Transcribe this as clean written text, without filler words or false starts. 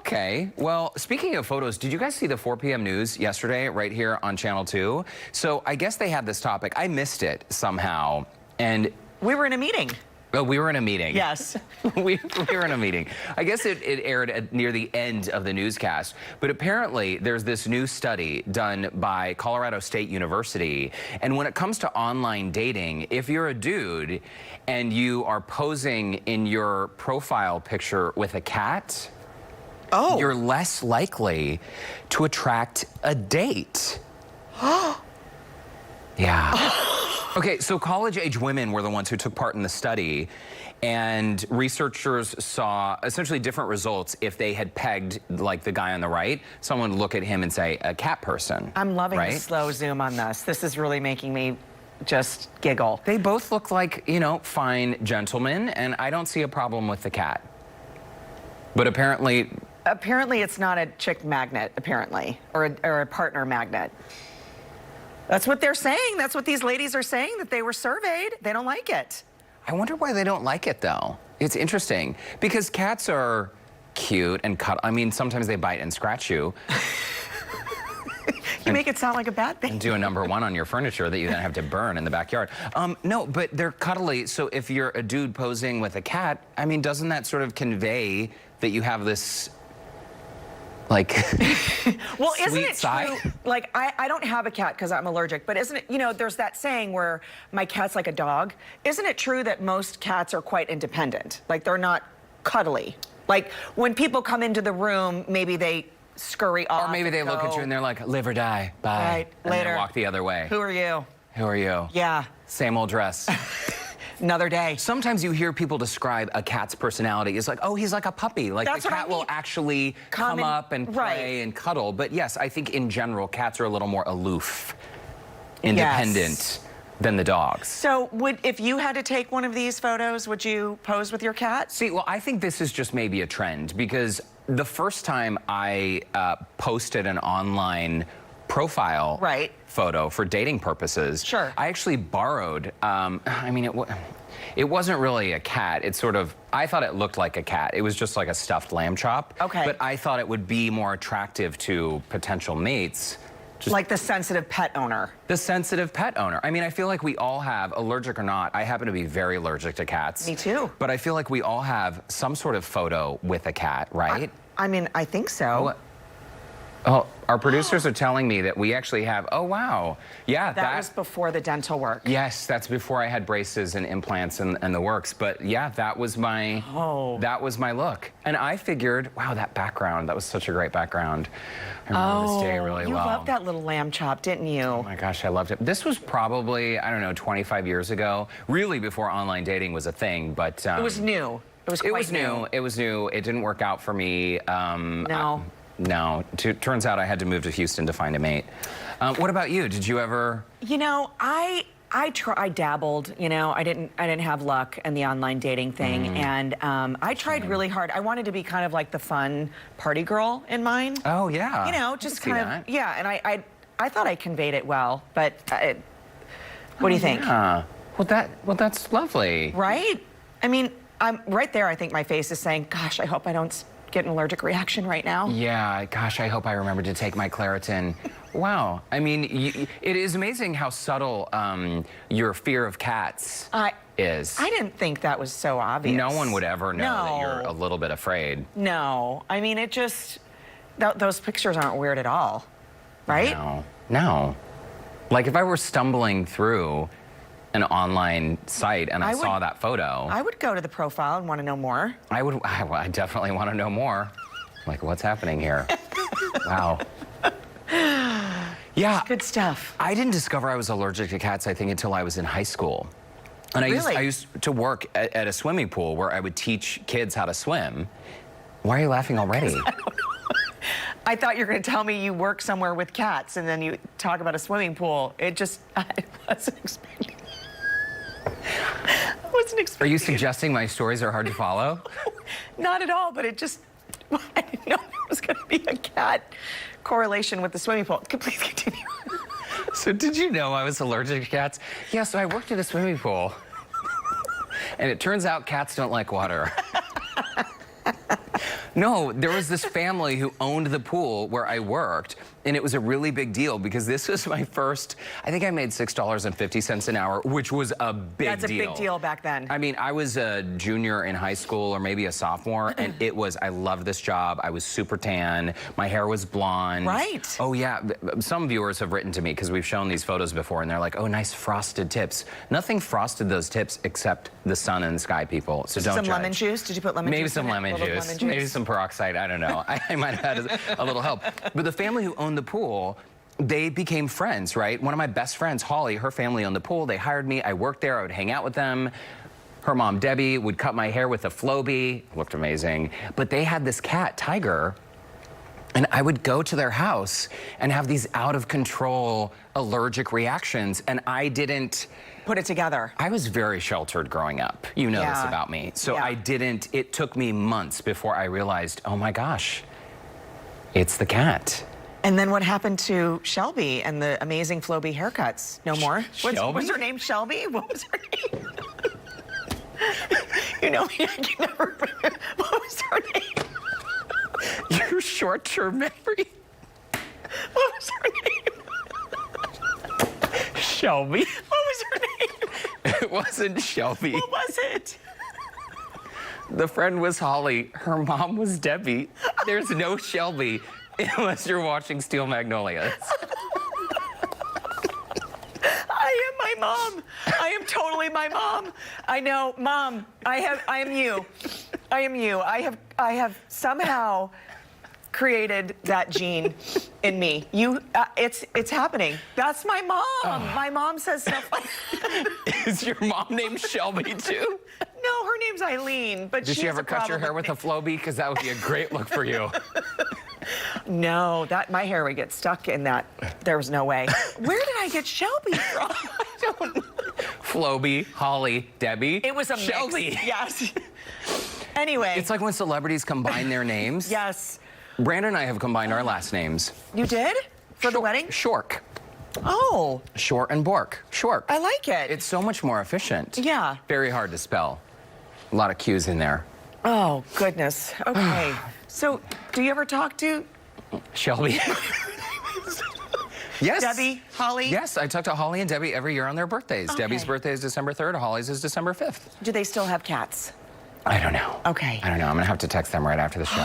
Okay. Well, speaking of photos, did you guys see the 4 p.m. news yesterday right here on Channel 2? So I guess they had this topic. I missed it somehow. And we were in a meeting. Oh, we were in a meeting. Yes. we were in a meeting. I guess it aired near the end of the newscast. But apparently, there's this new study done by Colorado State University. And when it comes to online dating, if you're a dude and you are posing in your profile picture with a cat, you're less likely to attract a date. Yeah. Okay, so college-age women were the ones who took part in the study, and researchers saw essentially different results if they had pegged, like the guy on the right, someone would look at him and say, a cat person. I'm loving the slow zoom on this. This is really making me just giggle. They both look like, you know, fine gentlemen, and I don't see a problem with the cat. But apparently... Apparently it's not a chick magnet, apparently, or a partner magnet. That's what they're saying. That's what these ladies are saying, that they were surveyed. They don't like it. I wonder why they don't like it, though. It's interesting, because cats are cute and I mean, sometimes they bite and scratch you. You make it sound like a bad thing. And do a #1 on your furniture that you then have to burn in the backyard. No, but they're cuddly, so if you're a dude posing with a cat, I mean, doesn't that sort of convey that you have this... like, well, isn't it side? true? Like, I don't have a cat because I'm allergic, but isn't it, you know, there's that saying where my cat's like a dog. Isn't it true that most cats are quite independent? Like, they're not cuddly. Like, when people come into the room, maybe they scurry off. Or maybe they look at you and they're like, live or die, bye. Right, and later. then walk the other way. Who are you? Who are you? Yeah. Same old dress. Another day. Sometimes you hear people describe a cat's personality as like, oh, he's like a puppy. Like the cat will actually come up and play and cuddle. But yes, I think in general, cats are a little more aloof, independent than the dogs. So if you had to take one of these photos, would you pose with your cat? See, well, I think this is just maybe a trend, because the first time I posted an online profile photo for dating purposes. Sure. I actually borrowed, I mean, it wasn't really a cat. It's sort of, I thought it looked like a cat. It was just like a stuffed lamb chop. Okay. But I thought it would be more attractive to potential mates. Just like the sensitive pet owner. The sensitive pet owner. I mean, I feel like we all have, allergic or not, I happen to be very allergic to cats. Me too. But I feel like we all have some sort of photo with a cat, right? I mean, I think so. Oh, our producers are telling me that we actually have, oh, wow. Yeah, that was before the dental work. Yes, that's before I had braces and implants and the works. But yeah, that was my look. And I figured, wow, that background, that was such a great background. I remember this day really well. You loved that little lamb chop, didn't you? Oh my gosh, I loved it. This was probably, I don't know, 25 years ago, really before online dating was a thing, but... it was new. It was quite new. It was new. It didn't work out for me. No. No. Turns out I had to move to Houston to find a mate. What about you? Did you ever? You know, I dabbled. You know, I didn't have luck in the online dating thing, and I tried really hard. I wanted to be kind of like the fun party girl in mine. Oh yeah. You know, just kind of and I thought I conveyed it well, but what do you think? Yeah. Well, that's lovely. Right? I mean, I'm right there. I think my face is saying, "Gosh, I hope I don't get an allergic reaction right now." Yeah, gosh, I hope I remember to take my Claritin. Wow, I mean, it is amazing how subtle your fear of cats is. I didn't think that was so obvious. No one would ever know that you're a little bit afraid. No, I mean, it just, those pictures aren't weird at all, right? No. Like if I were stumbling through an online site and I saw that photo, I would go to the profile and want to know more. I definitely want to know more. Like, what's happening here? Wow. Yeah. Good stuff. I didn't discover I was allergic to cats, I think, until I was in high school. And I used to work at a swimming pool where I would teach kids how to swim. Why are you laughing already? I thought you were going to tell me you work somewhere with cats and then you talk about a swimming pool. I wasn't expecting. Are you suggesting my stories are hard to follow? Not at all, but I didn't know there was going to be a cat correlation with the swimming pool. Please continue. So did you know I was allergic to cats? Yeah, so I worked at a swimming pool. And it turns out cats don't like water. No, there was this family who owned the pool where I worked, and it was a really big deal because this was my first, I think I made $6.50 an hour, which was a big deal. That's a big deal back then. I mean, I was a junior in high school or maybe a sophomore, and I loved this job. I was super tan. My hair was blonde. Right. Oh, yeah. Some viewers have written to me because we've shown these photos before, and they're like, oh, nice frosted tips. Nothing frosted those tips except the sun and sky, people. So don't Some judge. lemon juice? Did you put lemon Maybe juice some in it? lemon A little juice. lemon juice? Maybe some peroxide. I don't know. I might have had a little help. But the family who owned the pool, they became friends, right? One of my best friends, Holly, her family owned the pool. They hired me. I worked there. I would hang out with them. Her mom, Debbie, would cut my hair with a Flowbee. Looked amazing. But they had this cat, Tiger, and I would go to their house and have these out-of-control allergic reactions, and I didn't Put it together. I was very sheltered growing up. You know this Yeah. about me. So Yeah. it took me months before I realized, oh my gosh, it's the cat. And then what happened to Shelby and the amazing Flowbee haircuts? No more? Shelby? Was her name Shelby? What was her name? You know me, I can never remember. What was her name? Your short-term memory. What was her name? Shelby. What was her name? It wasn't Shelby. What was it? The friend was Holly. Her mom was Debbie. There's no Shelby unless you're watching Steel Magnolias. I am my mom. I am totally my mom. I know, Mom. I am you. I am you. I have somehow created that gene in me. It's happening. That's my mom. My mom says stuff like Is your mom named Shelby too? No, her name's Eileen, but Did she has ever a cut your problem hair with a Flowbee? Because that would be a great look for you. No, my hair would get stuck in that. There was no way. Where did I get Shelby from? I don't know. Flowbee, Holly, Debbie. It was a Shelby. mix. Yes. Anyway. It's like when celebrities combine their names. Yes. Brandon and I have combined our last names. You did? For the wedding? Shork. Oh. Short and Bork. Shork. I like it. It's so much more efficient. Yeah. Very hard to spell. A lot of Q's in there. Oh, goodness. Okay. So, do you ever talk to Shelby. Yes. Debbie, Holly? Yes, I talk to Holly and Debbie every year on their birthdays. Okay. Debbie's birthday is December 3rd, Holly's is December 5th. Do they still have cats? I don't know. Okay. I don't know. I'm going to have to text them right after the show.